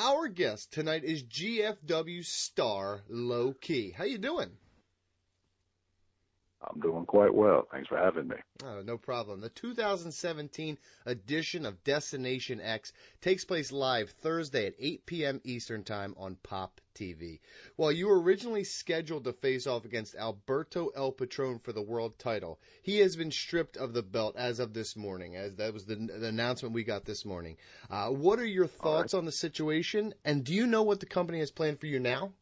our guest tonight is GFW star Low Key. How you doing? I'm doing quite well. Thanks for having me. Oh, no problem. The 2017 edition of Destination X takes place live Thursday at 8 p.m. Eastern Time on Pop TV. While you were originally scheduled to face off against Alberto L Patron for the world title, he has been stripped of the belt as of this morning, as that was the announcement we got this morning. What are your thoughts on the situation, and do you know what the company has planned for you now?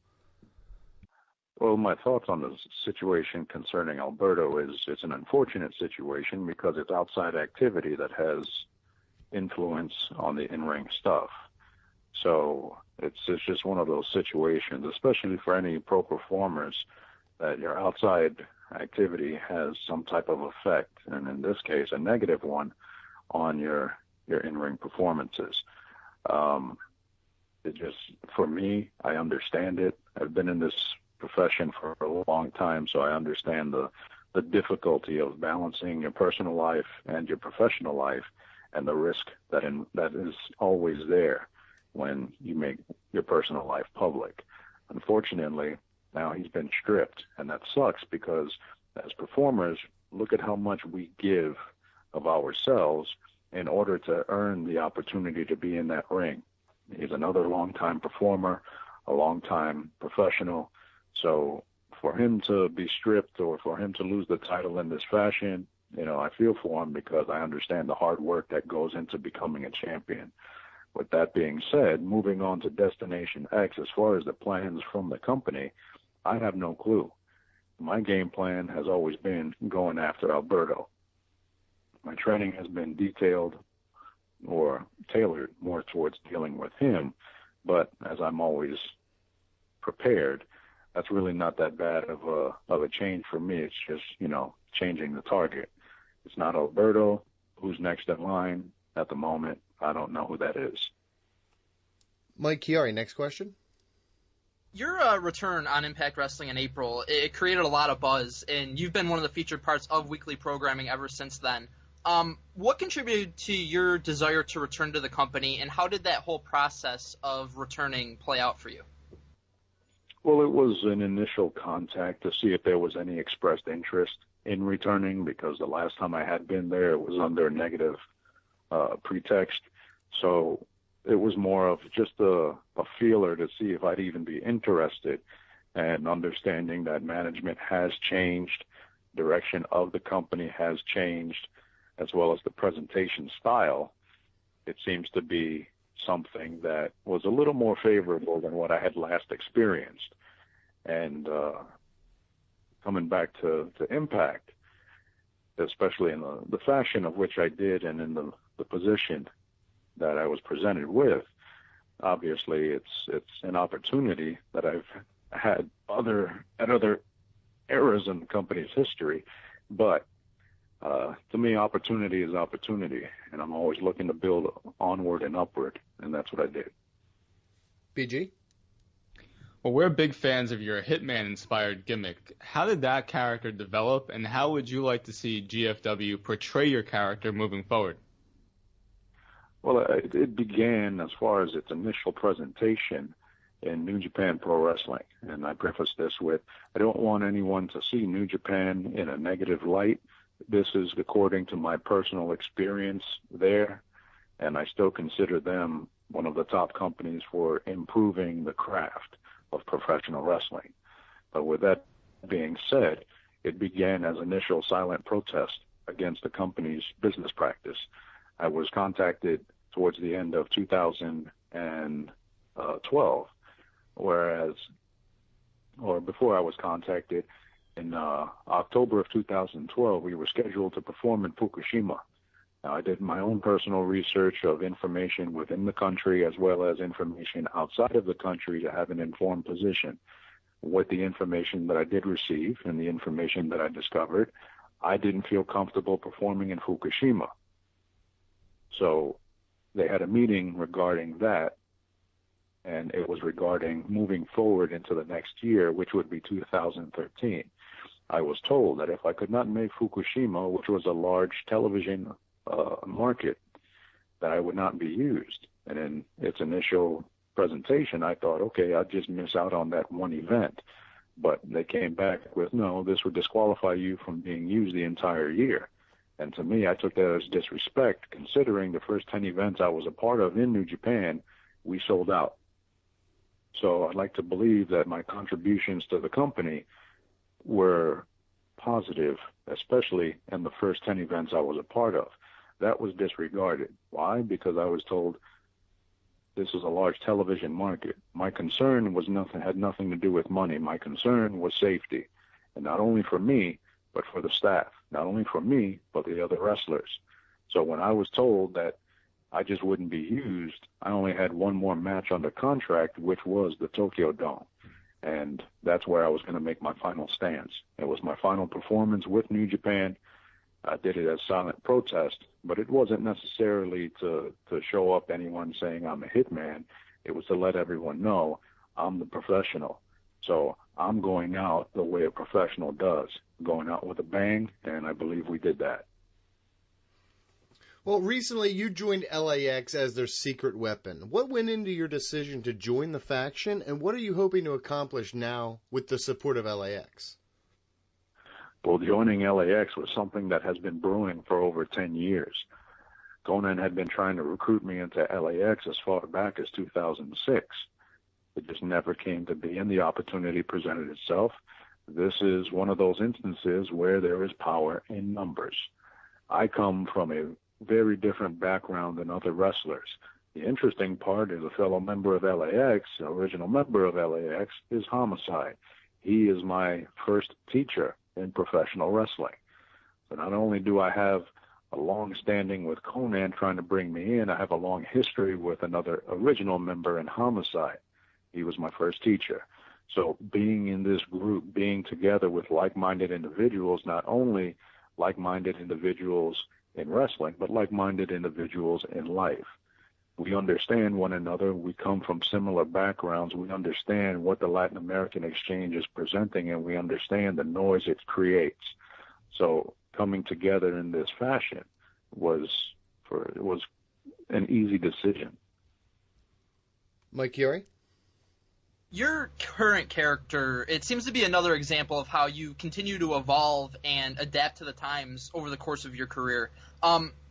Well, my thoughts on the situation concerning Alberto is it's an unfortunate situation because it's outside activity that has influence on the in-ring stuff. So it's just one of those situations, especially for any pro performers, that your outside activity has some type of effect, and in this case, a negative one, on your in-ring performances. It just, for me, I understand it. I've been in this profession for a long time, so I understand the difficulty of balancing your personal life and your professional life, and the risk that is always there when you make your personal life public. Unfortunately, now he's been stripped, and that sucks because as performers, look at how much we give of ourselves in order to earn the opportunity to be in that ring. He's another longtime performer, a longtime professional. So for him to be stripped or for him to lose the title in this fashion, I feel for him because I understand the hard work that goes into becoming a champion. With that being said, moving on to Destination X, as far as the plans from the company, I have no clue. My game plan has always been going after Alberto. My training has been detailed or tailored more towards dealing with him, but as I'm always prepared, that's really not that bad of a change for me. It's just, changing the target. It's not Alberto. Who's next in line at the moment? I don't know who that is. Mike Chiari, next question. Your return on Impact Wrestling in April, it created a lot of buzz, and you've been one of the featured parts of weekly programming ever since then. What contributed to your desire to return to the company, and how did that whole process of returning play out for you? Well, it was an initial contact to see if there was any expressed interest in returning, because the last time I had been there, it was under a negative pretext. So it was more of just a feeler to see if I'd even be interested, and understanding that management has changed, direction of the company has changed, as well as the presentation style. It seems to be something that was a little more favorable than what I had last experienced. And coming back to Impact, especially in the fashion of which I did and in the position that I was presented with, obviously it's an opportunity that I've had at other eras in the company's history. But to me, opportunity is opportunity, and I'm always looking to build onward and upward, and that's what I did. BG? Well, we're big fans of your Hitman-inspired gimmick. How did that character develop, and how would you like to see GFW portray your character moving forward? Well, it began, as far as its initial presentation, in New Japan Pro Wrestling. And I preface this with, I don't want anyone to see New Japan in a negative light. This is according to my personal experience there, and I still consider them one of the top companies for improving the craft of professional wrestling. But with that being said, it began as initial silent protest against the company's business practice. I was contacted towards the end of 2012, before I was contacted, in October of 2012, we were scheduled to perform in Fukushima. Now, I did my own personal research of information within the country as well as information outside of the country to have an informed position. With the information that I did receive and the information that I discovered, I didn't feel comfortable performing in Fukushima. So they had a meeting regarding that, and it was regarding moving forward into the next year, which would be 2013. I was told that if I could not make Fukushima, which was a large television market, that I would not be used. And in its initial presentation, I thought, okay, I'll just miss out on that one event. But they came back with, no, this would disqualify you from being used the entire year. And to me, I took that as disrespect, considering the first 10 events I was a part of in New Japan, we sold out. So I'd like to believe that my contributions to the company were positive, especially in the first 10 events I was a part of. That was disregarded. Why? Because I was told this is a large television market. My concern had nothing to do with money. My concern was safety, and not only for me, but for the staff. Not only for me, but the other wrestlers. So when I was told that I just wouldn't be used, I only had one more match under contract, which was the Tokyo Dome. And that's where I was going to make my final stance. It was my final performance with New Japan. I did it as silent protest, but it wasn't necessarily to show up anyone saying I'm a hitman. It was to let everyone know I'm the professional. So I'm going out the way a professional does, going out with a bang, and I believe we did that. Well, recently you joined LAX as their secret weapon. What went into your decision to join the faction, and what are you hoping to accomplish now with the support of LAX? Well, joining LAX was something that has been brewing for over 10 years. Conan had been trying to recruit me into LAX as far back as 2006. It just never came to be, and the opportunity presented itself. This is one of those instances where there is power in numbers. I come from a very different background than other wrestlers. The interesting part is a fellow member of LAX, an original member of LAX, is Homicide. He is my first teacher in professional wrestling. So not only do I have a long standing with Conan trying to bring me in, I have a long history with another original member in Homicide. He was my first teacher. So being in this group, being together with like-minded individuals, not only like-minded individuals in wrestling, but like-minded individuals in life. We understand one another. We come from similar backgrounds. We understand what the Latin American exchange is presenting, and we understand the noise it creates. So coming together in this fashion was an easy decision. Mike Chiari? Your current character, it seems to be another example of how you continue to evolve and adapt to the times over the course of your career.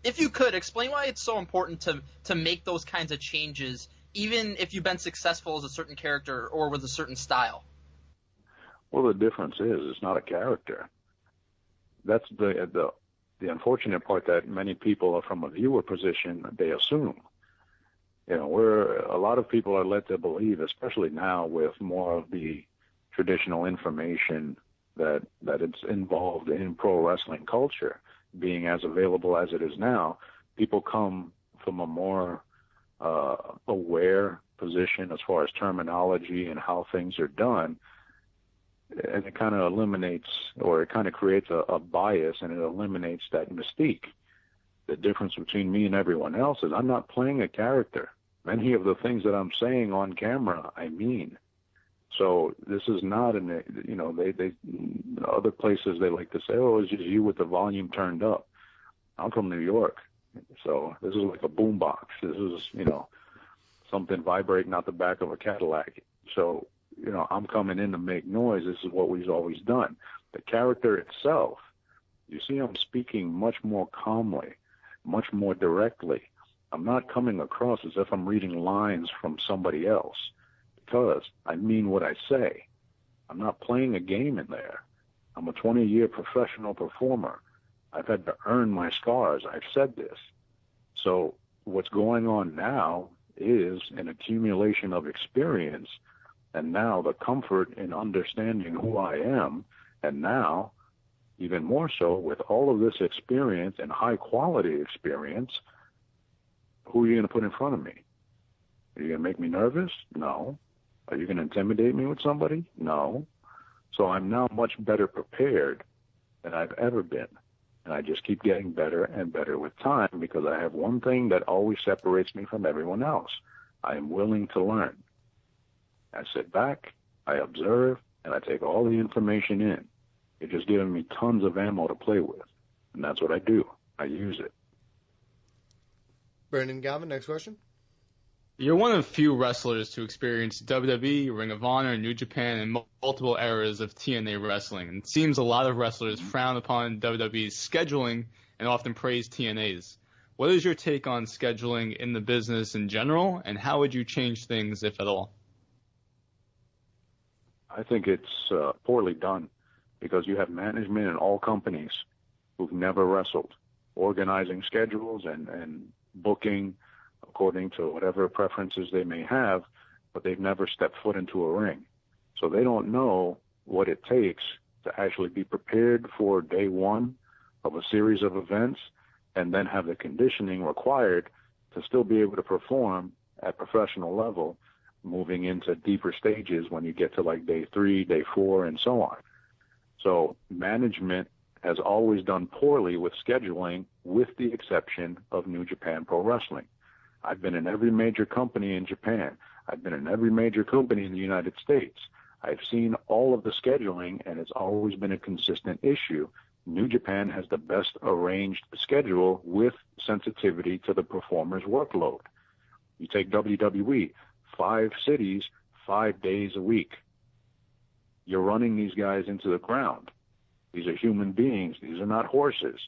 If you could, explain why it's so important to make those kinds of changes, even if you've been successful as a certain character or with a certain style. Well, the difference is it's not a character. That's the unfortunate part, that many people are from a viewer position, they assume. You know, a lot of people are led to believe, especially now with more of the traditional information that it's involved in pro wrestling culture being as available as it is now, people come from a more aware position as far as terminology and how things are done, and it kind of eliminates, or it kind of creates a bias, and it eliminates that mystique. The difference between me and everyone else is I'm not playing a character. Many of the things that I'm saying on camera, I mean. So this is not they other places they like to say, oh, it's just you with the volume turned up. I'm from New York, so this is like a boombox. This is, something vibrating out the back of a Cadillac. So, I'm coming in to make noise. This is what we've always done. The character itself, you see, I'm speaking much more calmly, much more directly. I'm not coming across as if I'm reading lines from somebody else, because I mean what I say. I'm not playing a game in there. I'm a 20-year professional performer. I've had to earn my scars. I've said this. So what's going on now is an accumulation of experience, and now the comfort in understanding who I am, and now, even more so, with all of this experience and high-quality experience, who are you going to put in front of me? Are you going to make me nervous? No. Are you going to intimidate me with somebody? No. So I'm now much better prepared than I've ever been. And I just keep getting better and better with time, because I have one thing that always separates me from everyone else. I am willing to learn. I sit back, I observe, and I take all the information in. You're just giving me tons of ammo to play with. And that's what I do. I use it. Brandon Galvin, next question. You're one of few wrestlers to experience WWE, Ring of Honor, New Japan, and multiple eras of TNA wrestling. And it seems a lot of wrestlers frown upon WWE's scheduling and often praise TNA's. What is your take on scheduling in the business in general, and how would you change things, if at all? I think it's poorly done because you have management in all companies who've never wrestled, organizing schedules and booking according to whatever preferences they may have, but they've never stepped foot into a ring. So they don't know what it takes to actually be prepared for day one of a series of events and then have the conditioning required to still be able to perform at professional level, moving into deeper stages when you get to like day 3, day 4, and so on. So management has always done poorly with scheduling, with the exception of New Japan Pro Wrestling. I've been in every major company in Japan. I've been in every major company in the United States. I've seen all of the scheduling, and it's always been a consistent issue. New Japan has the best arranged schedule with sensitivity to the performer's workload. You take WWE, 5 cities, 5 days a week. You're running these guys into the ground. These are human beings. These are not horses.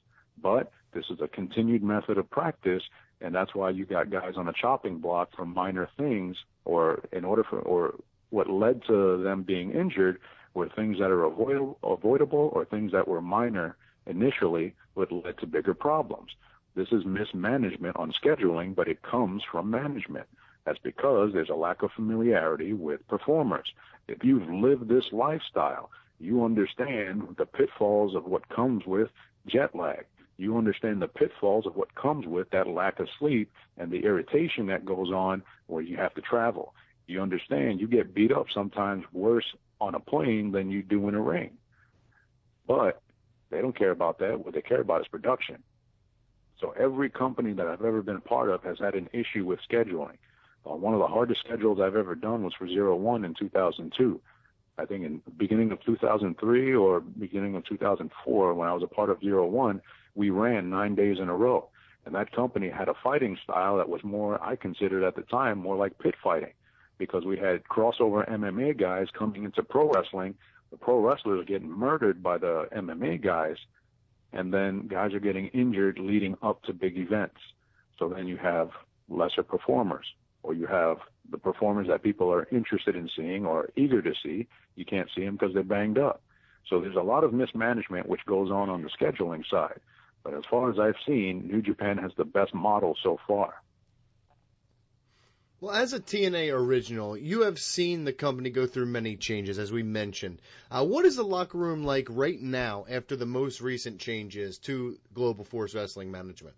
But this is a continued method of practice, and that's why you got guys on a chopping block for minor things, or what led to them being injured were things that are avoidable or things that were minor initially but led to bigger problems. This is mismanagement on scheduling, but it comes from management. That's because there's a lack of familiarity with performers. If you've lived this lifestyle, you understand the pitfalls of what comes with jet lag. You understand the pitfalls of what comes with that lack of sleep and the irritation that goes on where you have to travel. You understand you get beat up sometimes worse on a plane than you do in a ring. But they don't care about that. What they care about is production. So every company that I've ever been a part of has had an issue with scheduling. One of the hardest schedules I've ever done was for 01 in 2002. I think in the beginning of 2003 or beginning of 2004, when I was a part of 01, we ran 9 days in a row. And that company had a fighting style that was more, I considered at the time, more like pit fighting, because we had crossover MMA guys coming into pro wrestling. The pro wrestlers are getting murdered by the MMA guys, and then guys are getting injured leading up to big events. So then you have lesser performers, or you have the performers that people are interested in seeing or eager to see. You can't see them because they're banged up. So there's a lot of mismanagement which goes on the scheduling side. But as far as I've seen, New Japan has the best model so far. Well, as a TNA original, you have seen the company go through many changes, as we mentioned. What is the locker room like right now after the most recent changes to Global Force Wrestling management?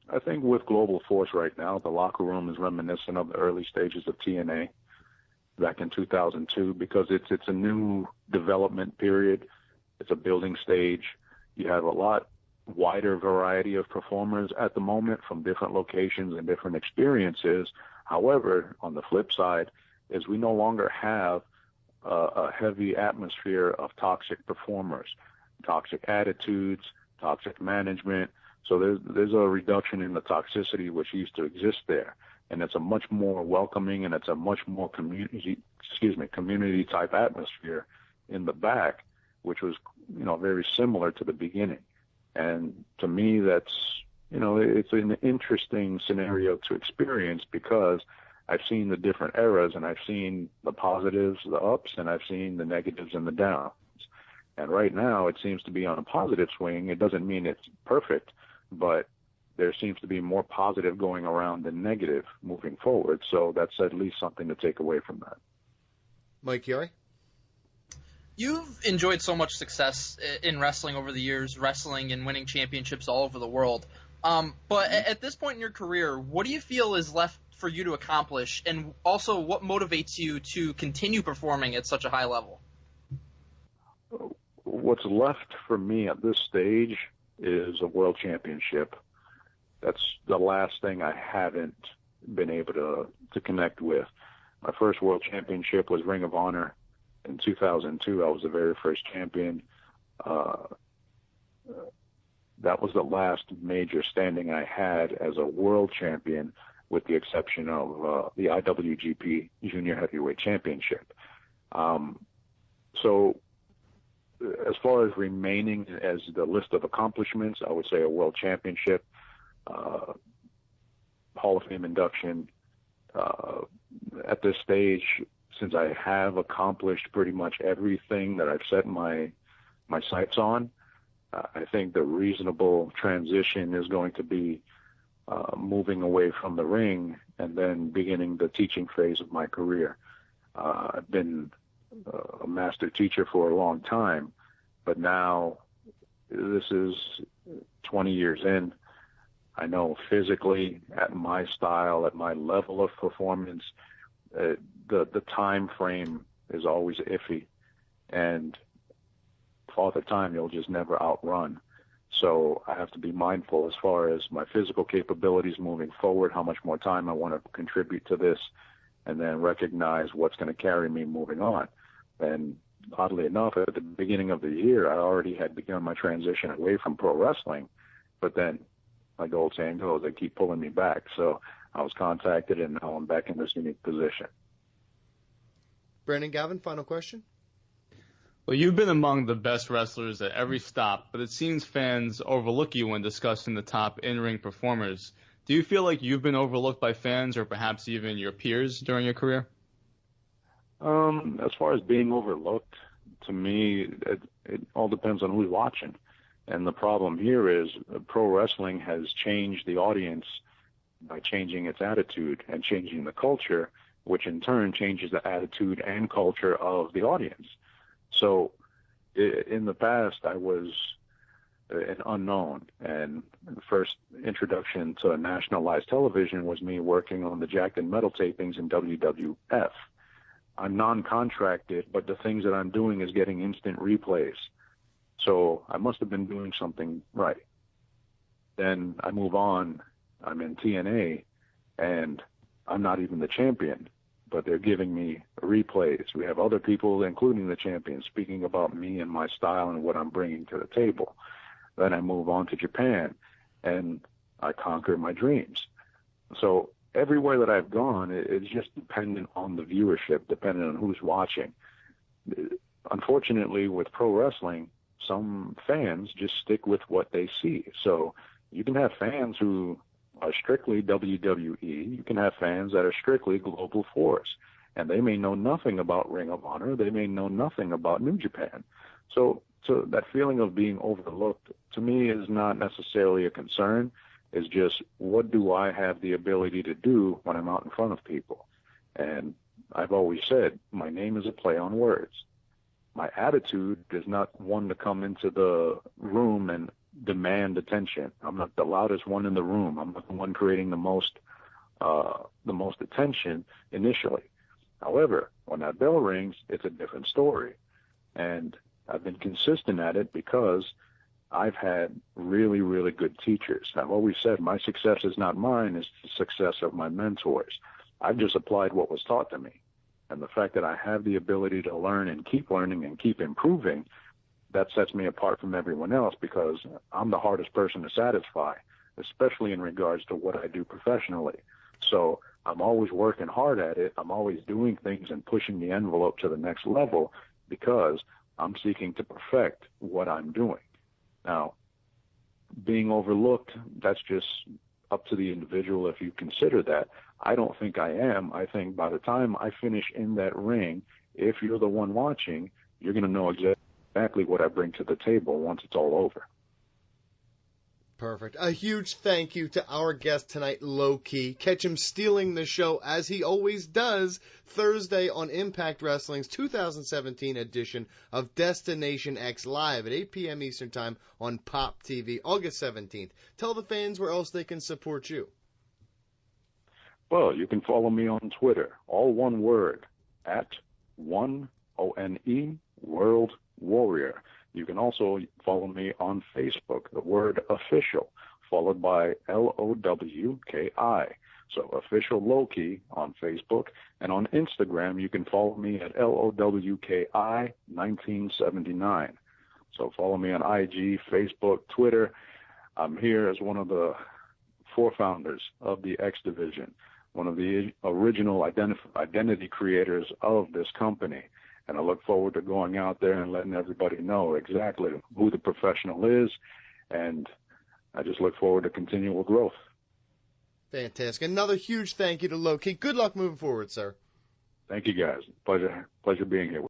I think with Global Force right now, the locker room is reminiscent of the early stages of TNA back in 2002, because it's a new development period. It's a building stage. You have a lot wider variety of performers at the moment from different locations and different experiences. However, on the flip side is we no longer have a heavy atmosphere of toxic performers, toxic attitudes, toxic management. So there's a reduction in the toxicity which used to exist there. And it's a much more welcoming and it's a much more community type atmosphere in the back, which was, very similar to the beginning. And to me, that's, it's an interesting scenario to experience, because I've seen the different eras and I've seen the positives, the ups, and I've seen the negatives and the downs. And right now it seems to be on a positive swing. It doesn't mean it's perfect, but there seems to be more positive going around than negative moving forward. So that's at least something to take away from that. Mike Chiari? You've enjoyed so much success in wrestling over the years, wrestling and winning championships all over the world. But at this point in your career, what do you feel is left for you to accomplish? And also, what motivates you to continue performing at such a high level? What's left for me at this stage is a world championship. That's the last thing I haven't been able to connect with. My first world championship was Ring of Honor. In 2002, I was the very first champion. That was the last major standing I had as a world champion. with the exception of the IWGP Junior Heavyweight Championship. So as far as remaining as the list of accomplishments, I would say a world championship, Hall of Fame induction. At this stage, since I have accomplished pretty much everything that I've set my sights on, I think the reasonable transition is going to be moving away from the ring and then beginning the teaching phase of my career. I've been a master teacher for a long time, but now this is 20 years in. I know physically, at my style, at my level of performance, the time frame is always iffy, and Father Time you'll just never outrun. So I have to be mindful as far as my physical capabilities moving forward, how much more time I want to contribute to this, and then recognize what's going to carry me moving on. And oddly enough, at the beginning of the year, I already had begun my transition away from pro wrestling, but then, like the old saying goes, they keep pulling me back. So I was contacted, and now I'm back in this unique position. Brandon Gavin, final question? Well, you've been among the best wrestlers at every stop, but it seems fans overlook you when discussing the top in-ring performers. Do you feel like you've been overlooked by fans or perhaps even your peers during your career? As far as being overlooked, to me, it all depends on who's watching. And the problem here is pro wrestling has changed the audience by changing its attitude and changing the culture, which in turn changes the attitude and culture of the audience. So in the past, I was an unknown, and the first introduction to nationalized television was me working on the Jacked and Metal tapings in WWF. I'm non-contracted, but the things that I'm doing is getting instant replays. So I must have been doing something right. Then I move on. I'm in TNA, and I'm not even the champion, but they're giving me replays. We have other people, including the champion, speaking about me and my style and what I'm bringing to the table. Then I move on to Japan, and I conquer my dreams. So everywhere that I've gone, it's just dependent on the viewership, dependent on who's watching. Unfortunately, with pro wrestling, some fans just stick with what they see. So you can have fans who are strictly WWE. You can have fans that are strictly Global Force, and they may know nothing about Ring of Honor. They may know nothing about New Japan. So that feeling of being overlooked, to me, is not necessarily a concern. It's just, what do I have the ability to do when I'm out in front of people? And I've always said, my name is a play on words. My attitude is not one to come into the room and demand attention. I'm not the loudest one in the room. I'm not the one creating the most attention initially. However, when that bell rings, it's a different story. And I've been consistent at it because I've had really, really good teachers. I've always said my success is not mine, it's the success of my mentors. I've just applied what was taught to me. And the fact that I have the ability to learn and keep learning and keep improving, that sets me apart from everyone else, because I'm the hardest person to satisfy, especially in regards to what I do professionally. So I'm always working hard at it. I'm always doing things and pushing the envelope to the next level because I'm seeking to perfect what I'm doing. Now, being overlooked, that's just up to the individual if you consider that. I don't think I am. I think by the time I finish in that ring, if you're the one watching, you're going to know exactly what I bring to the table once it's all over. Perfect. A huge thank you to our guest tonight, Low Ki. Catch him stealing the show, as he always does, Thursday on Impact Wrestling's 2017 edition of Destination X live at 8 p.m. Eastern Time on Pop TV, August 17th. Tell the fans where else they can support you. Well, you can follow me on Twitter, all one word, at ONE World Warrior. You can also follow me on Facebook, the word official, followed by LOWKI. So official Low Ki on Facebook. And on Instagram, you can follow me at LOWKI1979. So follow me on IG, Facebook, Twitter. I'm here as one of the four founders of the X Division, one of the original identity creators of this company. And I look forward to going out there and letting everybody know exactly who the professional is. And I just look forward to continual growth. Fantastic. Another huge thank you to Low Key. Good luck moving forward, sir. Thank you, guys. Pleasure being here.